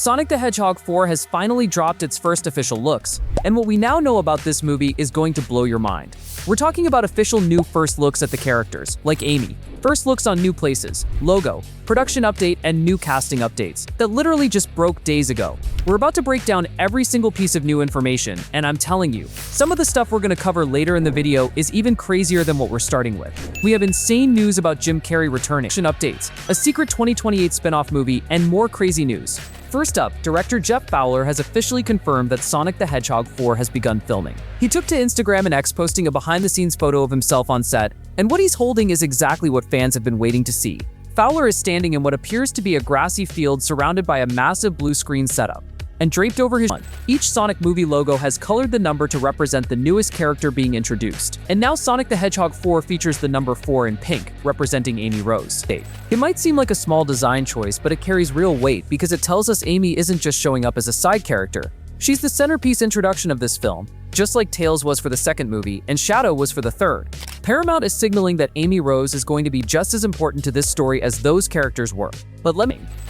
Sonic the Hedgehog 4 has finally dropped its first official looks, and what we now know about this movie is going to blow your mind. We're talking about official new first looks at the characters, like Amy, first looks on new places, logo, production update, and new casting updates that literally just broke days ago. We're about to break down every single piece of new information, and I'm telling you, some of the stuff we're going to cover later in the video is even crazier than what we're starting with. We have insane news about Jim Carrey returning, updates, a secret 2028 spin-off movie, and more crazy news. First up, director Jeff Fowler has officially confirmed that Sonic the Hedgehog 4 has begun filming. He took to Instagram and X, posting a behind-the-scenes photo of himself on set, and what he's holding is exactly what fans have been waiting to see. Fowler is standing in what appears to be a grassy field surrounded by a massive blue screen setup, and draped over his front. Each Sonic movie logo has colored the number to represent the newest character being introduced. And now Sonic the Hedgehog 4 features the number 4 in pink, representing Amy Rose. It might seem like a small design choice, but it carries real weight because it tells us Amy isn't just showing up as a side character. She's the centerpiece introduction of this film, just like Tails was for the second movie and Shadow was for the third. Paramount is signaling that Amy Rose is going to be just as important to this story as those characters were. But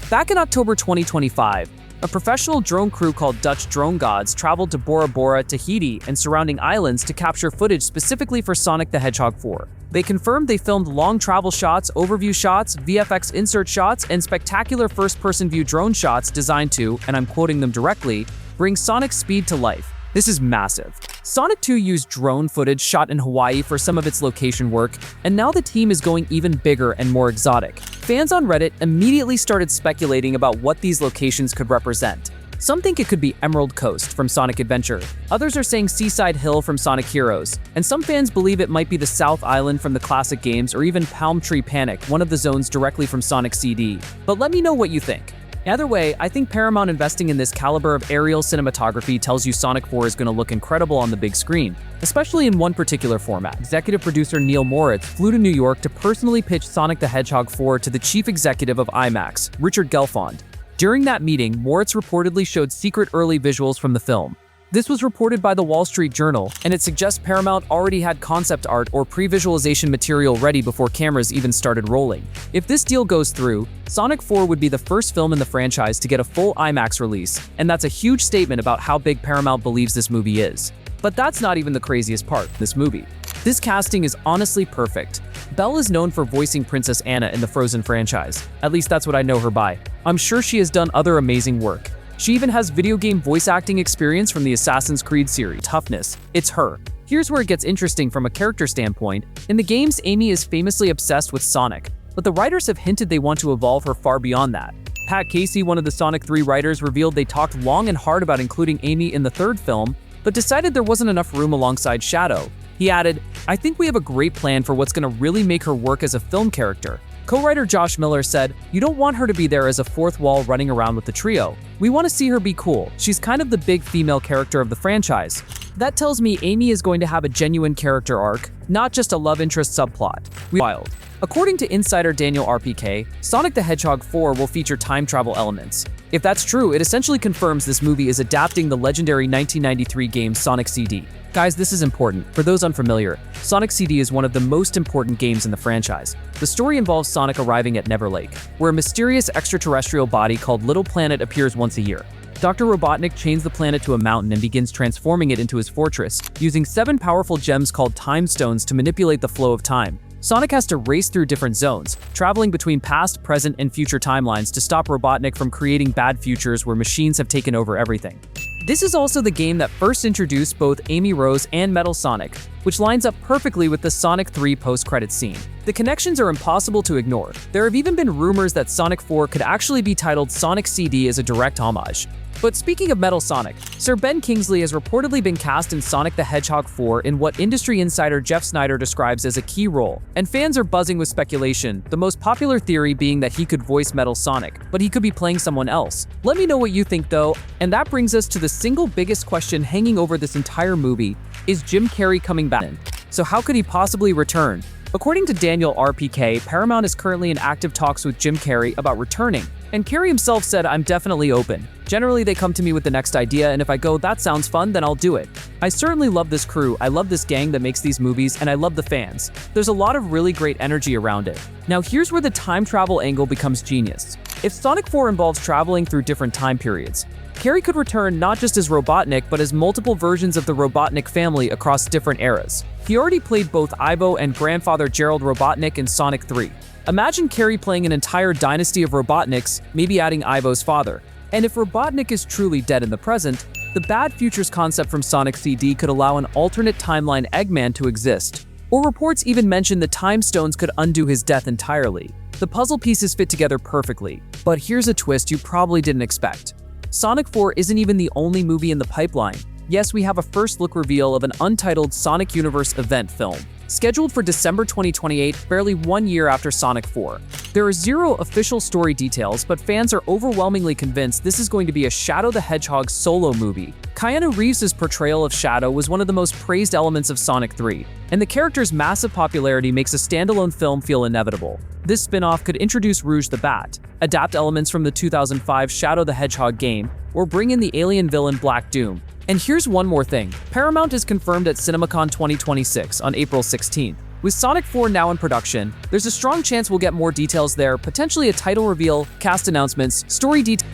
back in October 2025, a professional drone crew called Dutch Drone Gods traveled to Bora Bora, Tahiti, and surrounding islands to capture footage specifically for Sonic the Hedgehog 4. They confirmed they filmed long travel shots, overview shots, VFX insert shots, and spectacular first-person view drone shots designed to, and I'm quoting them directly, bring Sonic's speed to life. This is massive. Sonic 2 used drone footage shot in Hawaii for some of its location work, and now the team is going even bigger and more exotic. Fans on Reddit immediately started speculating about what these locations could represent. Some think it could be Emerald Coast from Sonic Adventure, others are saying Seaside Hill from Sonic Heroes, and some fans believe it might be the South Island from the classic games or even Palm Tree Panic, one of the zones directly from Sonic CD. But let me know what you think. Either way, I think Paramount investing in this caliber of aerial cinematography tells you Sonic 4 is going to look incredible on the big screen, especially in one particular format. Executive producer Neil Moritz flew to New York to personally pitch Sonic the Hedgehog 4 to the chief executive of IMAX, Richard Gelfond. During that meeting, Moritz reportedly showed secret early visuals from the film. This was reported by the Wall Street Journal, and it suggests Paramount already had concept art or pre-visualization material ready before cameras even started rolling. If this deal goes through, Sonic 4 would be the first film in the franchise to get a full IMAX release, and that's a huge statement about how big Paramount believes this movie is. But that's not even the craziest part of this movie. This casting is honestly perfect. Belle is known for voicing Princess Anna in the Frozen franchise. At least that's what I know her by. I'm sure she has done other amazing work. She even has video game voice acting experience from the Assassin's Creed series. Toughness. It's her. Here's where it gets interesting from a character standpoint. In the games, Amy is famously obsessed with Sonic, but the writers have hinted they want to evolve her far beyond that. Pat Casey, one of the Sonic 3 writers, revealed they talked long and hard about including Amy in the third film, but decided there wasn't enough room alongside Shadow. He added, "I think we have a great plan for what's going to really make her work as a film character." Co-writer Josh Miller said, "You don't want her to be there as a fourth wall running around with the trio. We want to see her be cool. She's kind of the big female character of the franchise." That tells me Amy is going to have a genuine character arc, not just a love interest subplot. Wild. According to insider Daniel RPK, Sonic the Hedgehog 4 will feature time travel elements. If that's true, it essentially confirms this movie is adapting the legendary 1993 game Sonic CD. Guys, this is important. For those unfamiliar, Sonic CD is one of the most important games in the franchise. The story involves Sonic arriving at Never Lake, where a mysterious extraterrestrial body called Little Planet appears once a year. Dr. Robotnik chains the planet to a mountain and begins transforming it into his fortress, using 7 powerful gems called Time Stones to manipulate the flow of time. Sonic has to race through different zones, traveling between past, present, and future timelines to stop Robotnik from creating bad futures where machines have taken over everything. This is also the game that first introduced both Amy Rose and Metal Sonic, which lines up perfectly with the Sonic 3 post-credits scene. The connections are impossible to ignore. There have even been rumors that Sonic 4 could actually be titled Sonic CD as a direct homage. But speaking of Metal Sonic, Sir Ben Kingsley has reportedly been cast in Sonic the Hedgehog 4 in what industry insider Jeff Snyder describes as a key role, and fans are buzzing with speculation, the most popular theory being that he could voice Metal Sonic, but he could be playing someone else. Let me know what you think though, and that brings us to the single biggest question hanging over this entire movie: is Jim Carrey coming back? So how could he possibly return? According to Daniel RPK, Paramount is currently in active talks with Jim Carrey about returning, And Carrey himself said, "I'm definitely open. Generally, they come to me with the next idea, and if I go, that sounds fun, then I'll do it." I certainly love this crew, I love this gang that makes these movies, and I love the fans. There's a lot of really great energy around it. Now here's where the time travel angle becomes genius. If Sonic 4 involves traveling through different time periods, Carrey could return not just as Robotnik, but as multiple versions of the Robotnik family across different eras. He already played both Ivo and grandfather Gerald Robotnik in Sonic 3. Imagine Carrey playing an entire dynasty of Robotniks, maybe adding Ivo's father. And if Robotnik is truly dead in the present, the bad futures concept from Sonic CD could allow an alternate timeline Eggman to exist. Or reports even mention the Time Stones could undo his death entirely. The puzzle pieces fit together perfectly. But here's a twist you probably didn't expect. Sonic 4 isn't even the only movie in the pipeline. Yes, we have a first look reveal of an untitled Sonic Universe event film, scheduled for December 2028, barely 1 year after Sonic 4. There are zero official story details, but fans are overwhelmingly convinced this is going to be a Shadow the Hedgehog solo movie. Keanu Reeves' portrayal of Shadow was one of the most praised elements of Sonic 3, and the character's massive popularity makes a standalone film feel inevitable. This spin-off could introduce Rouge the Bat, adapt elements from the 2005 Shadow the Hedgehog game, or bring in the alien villain Black Doom. And here's one more thing. Paramount is confirmed at CinemaCon 2026 on April 16th. With Sonic 4 now in production, there's a strong chance we'll get more details there, potentially a title reveal, cast announcements, story details.